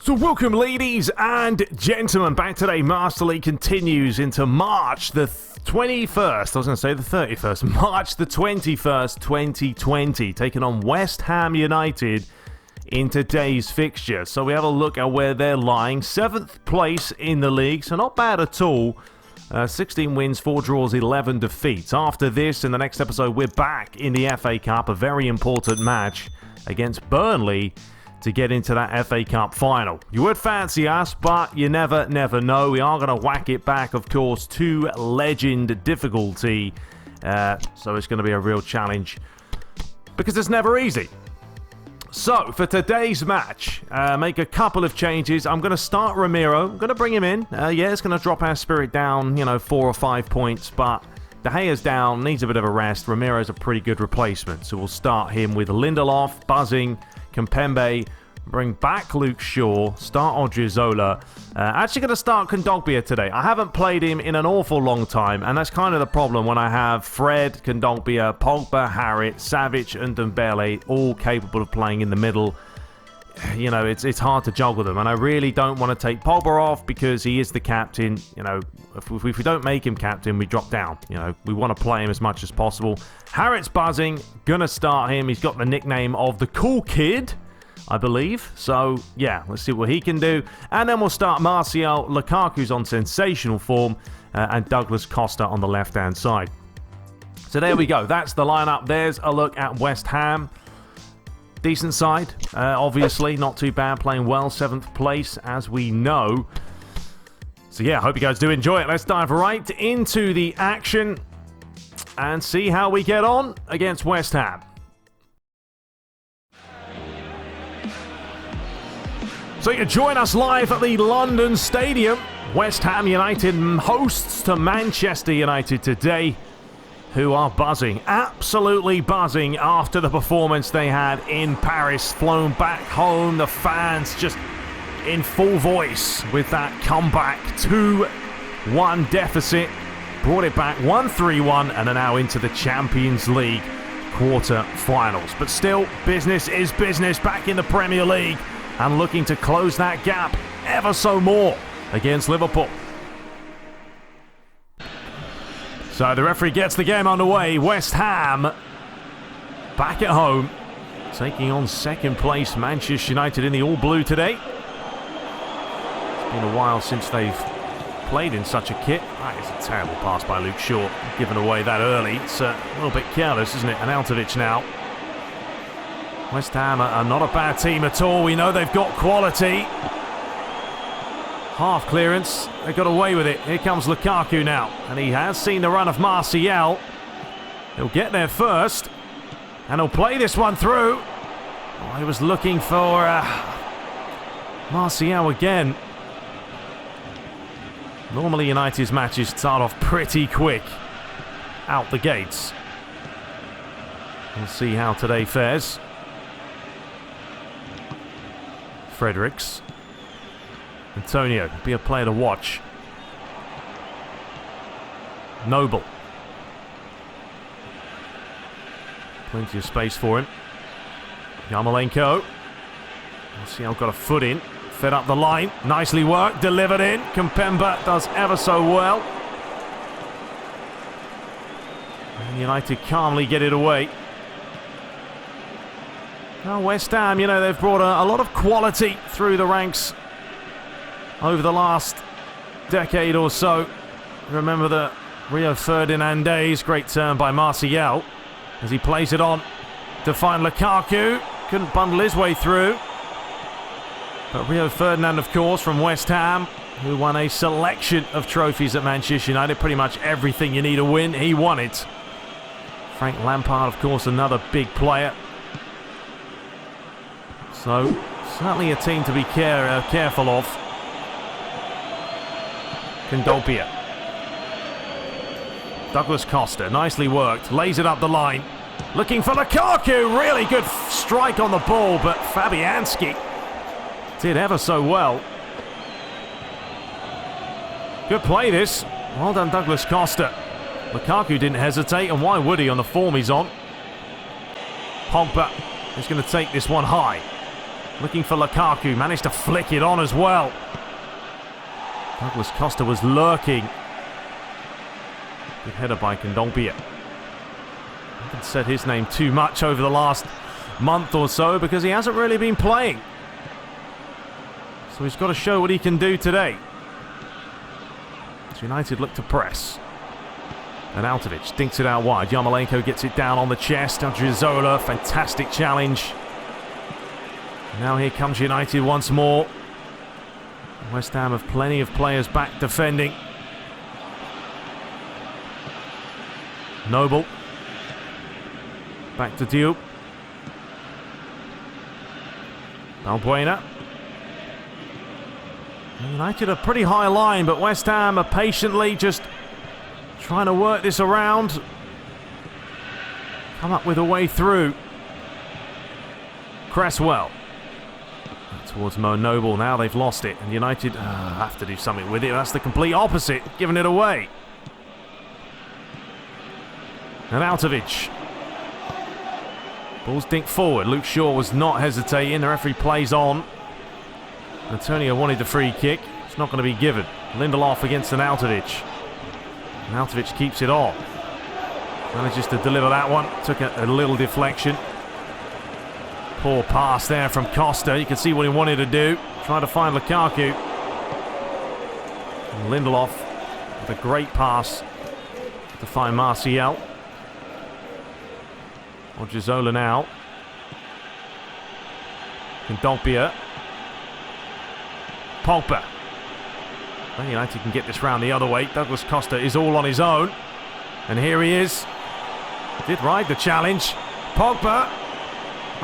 So welcome, ladies and gentlemen, back today. Master League continues into March the 21st. I was going to say the 31st. March the 21st, 2020. Taking on West Ham United in today's fixture. So we have a look at where they're lying. 7th place in the league, so not bad at all. 16 wins, 4 draws, 11 defeats. After this, in the next episode, we're back in the FA Cup. A very important match against Burnley to get into that FA Cup final. You would fancy us, but you never know. We are going to whack it back, of course, to legend difficulty. So it's going to be a real challenge because it's never easy. So, for today's match, make a couple of changes. I'm going to start Ramiro. I'm going to bring him in. Yeah, it's going to drop our spirit down, 4 or 5 points, but De Gea's down, needs a bit of a rest. Ramiro's a pretty good replacement, so we'll start him with Lindelof, Buzzing, Kimpembe, bring back Luke Shaw, start Odriozola. Actually going to start Kondogbia today. I haven't played him in an awful long time, and that's kind of the problem when I have Fred, Kondogbia, Pogba, Harit, Savic, and Dembele all capable of playing in the middle. It's hard to juggle them, and I really don't want to take Pogba off because he is the captain. If we don't make him captain, we drop down. We want to play him as much as possible. Harit's buzzing, gonna start him. He's got the nickname of the cool kid, I believe. So, yeah, let's see what he can do. And then we'll start Martial. Lukaku's on sensational form, and Douglas Costa on the left-hand side. So there we go. That's the lineup. There's a look at West Ham. Decent side, obviously. Not too bad. Playing well. 7th place, as we know. So, yeah, hope you guys do enjoy it. Let's dive right into the action and see how we get on against West Ham. So you join us live at the London Stadium. West Ham United hosts to Manchester United today, who are buzzing, absolutely buzzing after the performance they had in Paris. Flown back home, the fans just in full voice with that comeback. 2-1 deficit, brought it back 1-3-1, and are now into the Champions League quarter-finals. But still, business is business back in the Premier League, and looking to close that gap ever so more against Liverpool. So the referee gets the game underway. West Ham back at home, taking on 2nd place Manchester United in the all-blue today. It's been a while since they've played in such a kit. That is a terrible pass by Luke Shaw, given away that early. It's a little bit careless, isn't it? And Arnautovic now. West Ham are not a bad team at all. We know they've got quality. Half clearance. They got away with it. Here comes Lukaku now. And he has seen the run of Martial. He'll get there first. And he'll play this one through. Oh, he was looking for Martial again. Normally United's matches start off pretty quick out the gates. We'll see how today fares. Fredericks. Antonio, be a player to watch. Noble. Plenty of space for him. Yarmolenko. Martial got a foot in. Fed up the line. Nicely worked. Delivered in. Kimpembe does ever so well. And United calmly get it away. Now West Ham, they've brought a lot of quality through the ranks over the last decade or so. Remember the Rio Ferdinand days. Great turn by Martial as he plays it on to find Lukaku. Couldn't bundle his way through. But Rio Ferdinand, of course, from West Ham, who won a selection of trophies at Manchester United. Pretty much everything you need to win, he won it. Frank Lampard, of course, another big player. So, certainly a team to be careful of. Kondogbia. Douglas Costa, nicely worked. Lays it up the line. Looking for Lukaku. Really good strike on the ball, but Fabianski did ever so well. Good play this. Well done, Douglas Costa. Lukaku didn't hesitate, and why would he on the form he's on? Pogba is going to take this one high. Looking for Lukaku. Managed to flick it on as well. Douglas Costa was lurking. Good header by Kondogbia. I haven't said his name too much over the last month or so because he hasn't really been playing. So he's got to show what he can do today. As United look to press. And Arnautovic dinks it out wide. Yarmolenko gets it down on the chest. Odriozola, fantastic challenge. Now here comes United once more. West Ham have plenty of players back defending. Noble. Back to Diop. Balbuena. United a pretty high line, but West Ham are patiently just trying to work this around. Come up with a way through. Cresswell. Towards Mo Noble. Now they've lost it. And United have to do something with it. That's the complete opposite. Giving it away. And Arnautovic. Ball's dinked forward. Luke Shaw was not hesitating. The referee plays on. Antonio wanted the free kick. It's not going to be given. Lindelof against Arnautovic. Arnautovic keeps it on. Manages to deliver that one. Took a little deflection. Poor pass there from Costa. You can see what he wanted to do. Trying to find Lukaku. And Lindelof with a great pass to find Martial. Odriozola now. Kondogbia. Pogba. Man United can get this round the other way. Douglas Costa is all on his own. And here he is. Did ride the challenge. Pogba.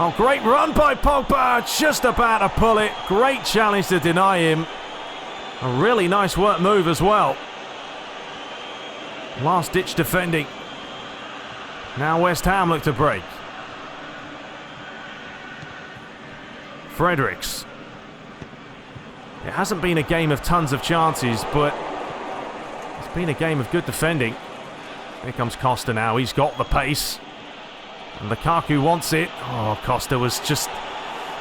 Oh, great run by Pogba. Just about to pull it. Great challenge to deny him. A really nice work move as well. Last ditch defending. Now West Ham look to break. Fredericks. It hasn't been a game of tons of chances, but it's been a game of good defending. Here comes Costa now. He's got the pace. And Lukaku wants it. Oh, Costa was just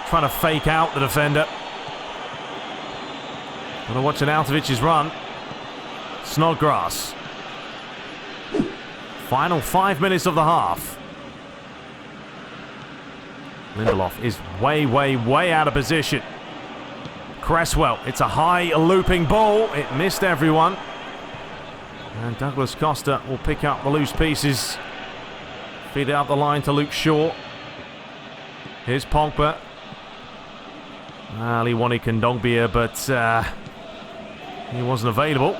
trying to fake out the defender. Gonna watch Arnautovic's run. Snodgrass. Final 5 minutes of the half. Lindelof is way out of position. Cresswell, it's a high looping ball. It missed everyone. And Douglas Costa will pick up the loose pieces. Feed it up the line to Luke Shaw. Here's Pogba. Well, he wanted Kondogbia, but he wasn't available.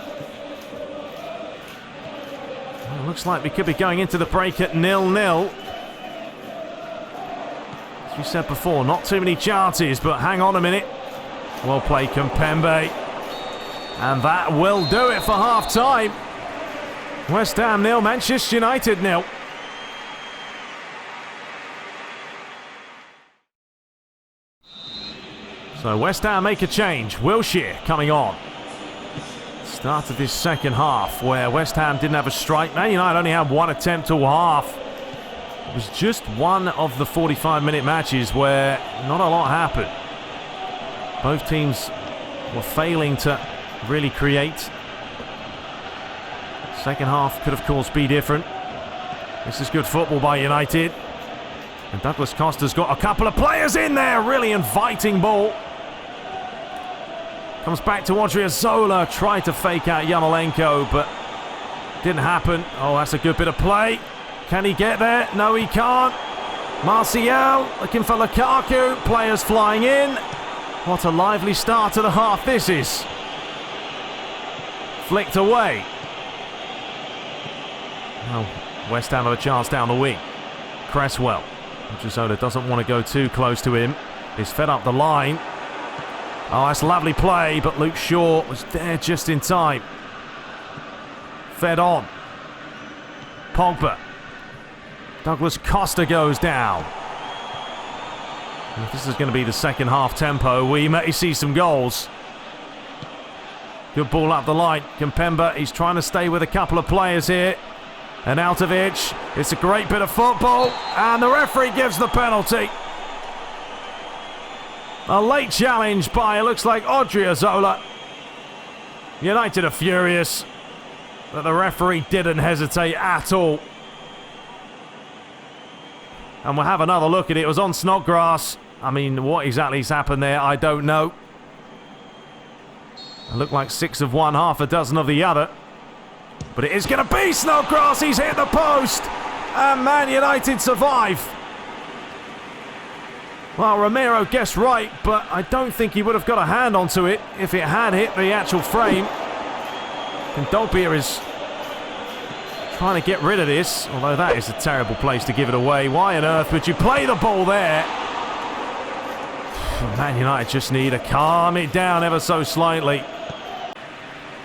Well, looks like we could be going into the break at 0-0. As we said before, not too many chances, but hang on a minute. Well played, Kimpembe. And that will do it for half-time. West Ham 0, Manchester United 0. So West Ham make a change. Wilshere coming on. Start of this second half where West Ham didn't have a strike. Man United only had one attempt till half. It was just one of the 45-minute matches where not a lot happened. Both teams were failing to really create. Second half could of course be different. This is good football by United. And Douglas Costa's got a couple of players in there. Really inviting ball. Comes back to Odriozola. Tried to fake out Yarmolenko, but didn't happen. Oh, that's a good bit of play. Can he get there? No, he can't. Martial looking for Lukaku. Players flying in. What a lively start to the half this is. Flicked away. Now West Ham have a chance down the wing. Cresswell. Odriozola doesn't want to go too close to him. He's fed up the line. Oh, that's lovely play, but Luke Shaw was there just in time. Fed on. Pogba. Douglas Costa goes down. And if this is going to be the second half tempo, we may see some goals. Good ball up the line. Kimpembe, he's trying to stay with a couple of players here. And Arnautovic, it's a great bit of football. And the referee gives the penalty. A late challenge by, it looks like, Odriozola. United are furious, but the referee didn't hesitate at all. And we'll have another look at it. It was on Snodgrass. I mean, what exactly has happened there, I don't know. It looked like 6 of one, half a dozen of the other. But it is going to be Snodgrass. He's hit the post. And Man United survive. Well, Romero guessed right, but I don't think he would have got a hand onto it if it had hit the actual frame. And Dogbia is trying to get rid of this, although that is a terrible place to give it away. Why on earth would you play the ball there? Man United just need to calm it down ever so slightly.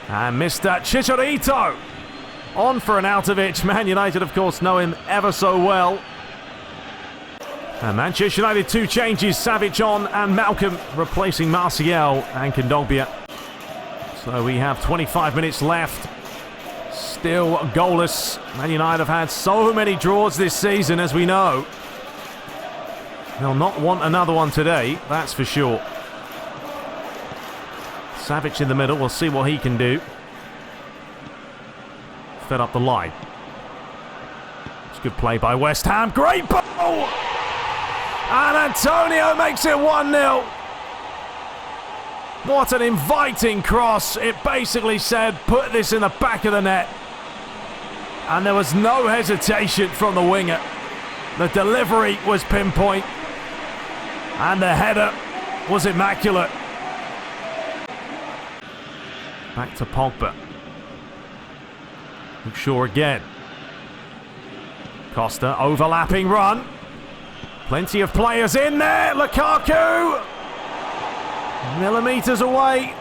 And Mr. Chicharito on for an Arnautovic. Man United, of course, know him ever so well. And Manchester United, 2 changes. Savic on and Malcolm replacing Martial and Kondogbia. So we have 25 minutes left. Still goalless. Man United have had so many draws this season, as we know. They'll not want another one today, that's for sure. Savic in the middle, we'll see what he can do. Fed up the line. It's a good play by West Ham. Great ball! And Antonio makes it 1-0. What an inviting cross. It basically said, put this in the back of the net. And there was no hesitation from the winger. The delivery was pinpoint. And the header was immaculate. Back to Pogba. Luke Shaw again. Costa, overlapping run. Plenty of players in there. Lukaku. Millimetres away.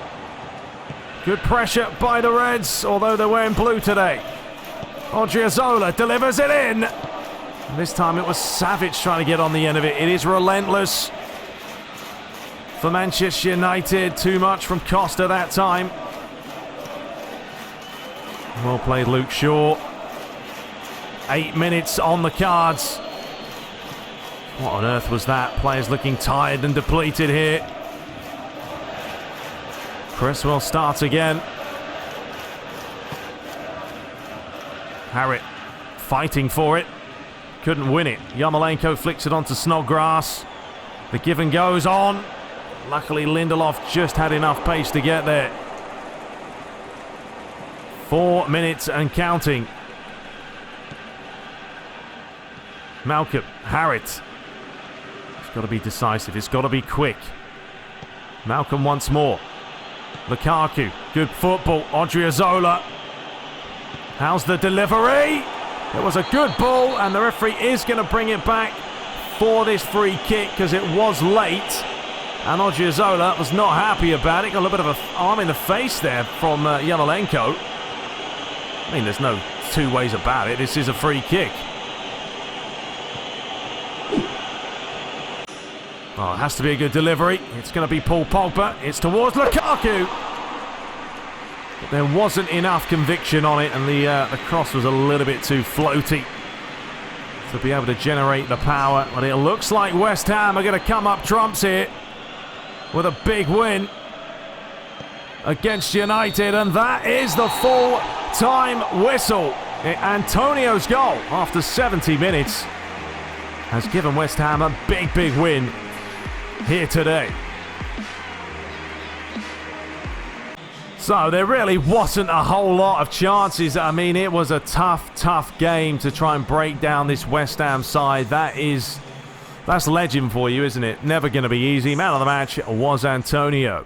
Good pressure by the Reds, although they're wearing blue today. Odriozola delivers it in. This time it was Savic trying to get on the end of it. It is relentless for Manchester United. Too much from Costa that time. Well played, Luke Shaw. 8 minutes on the cards. What on earth was that? Players looking tired and depleted here. Cresswell starts again. Harrit fighting for it. Couldn't win it. Yarmolenko flicks it onto Snodgrass. The give and goes on. Luckily, Lindelof just had enough pace to get there. 4 minutes and counting. Malcolm, Harrit. It's got to be decisive. It's got to be quick. Malcolm once more. Lukaku, good football. Odriozola. How's the delivery? It was a good ball, and the referee is going to bring it back for this free kick because it was late. And Odriozola was not happy about it. Got a little bit of an arm in the face there from Yarmolenko. I mean, there's no two ways about it. This is a free kick. Oh, it has to be a good delivery. It's going to be Paul Pogba. It's towards Lukaku. But there wasn't enough conviction on it, and the cross was a little bit too floaty to be able to generate the power. But it looks like West Ham are going to come up trumps here with a big win against United, and that is the full-time whistle. Antonio's goal after 70 minutes has given West Ham a big, big win here today. So there really wasn't a whole lot of chances. I mean, it was a tough game to try and break down this West Ham side. That's legend for you, isn't it? Never going to be easy. Man of the match was Antonio.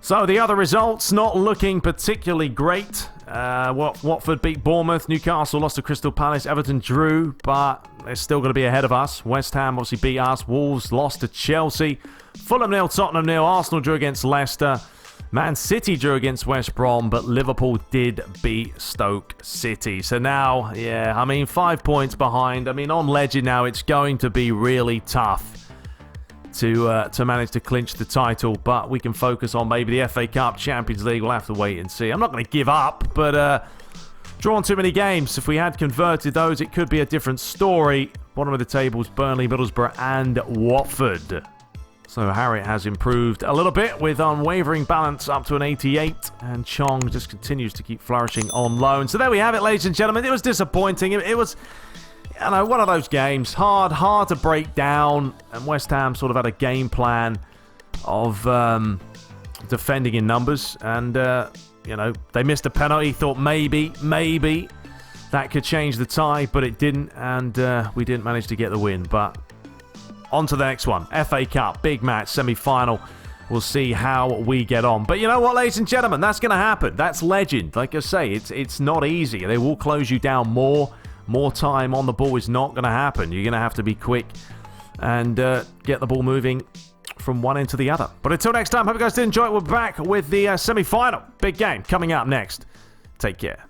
So the other results not looking particularly great. Watford beat Bournemouth. Newcastle lost to Crystal Palace. Everton drew, but they're still going to be ahead of us. West Ham obviously beat us. Wolves lost to Chelsea. Fulham 0, Tottenham 0. Arsenal drew against Leicester. Man City drew against West Brom, but Liverpool did beat Stoke City. So now, 5 points behind. I mean, on legend now, it's going to be really tough to manage to clinch the title, but we can focus on maybe the FA Cup, Champions League. We'll have to wait and see. I'm not going to give up, but drawn too many games. If we had converted those, it could be a different story. Bottom of the tables, Burnley, Middlesbrough, and Watford. So Harriet has improved a little bit with unwavering balance up to an 88. And Chong just continues to keep flourishing on loan. So there we have it, ladies and gentlemen. It was disappointing. It was, you know, one of those games. Hard to break down. And West Ham sort of had a game plan of defending in numbers. And, you know, they missed a penalty. Thought maybe that could change the tie. But it didn't. And we didn't manage to get the win. But on to the next one. FA Cup, big match, semi-final. We'll see how we get on. But you know what, ladies and gentlemen? That's going to happen. That's legend. Like I say, it's not easy. They will close you down more. More time on the ball is not going to happen. You're going to have to be quick and get the ball moving from one end to the other. But until next time, hope you guys did enjoy it. We're back with the semi-final. Big game coming up next. Take care.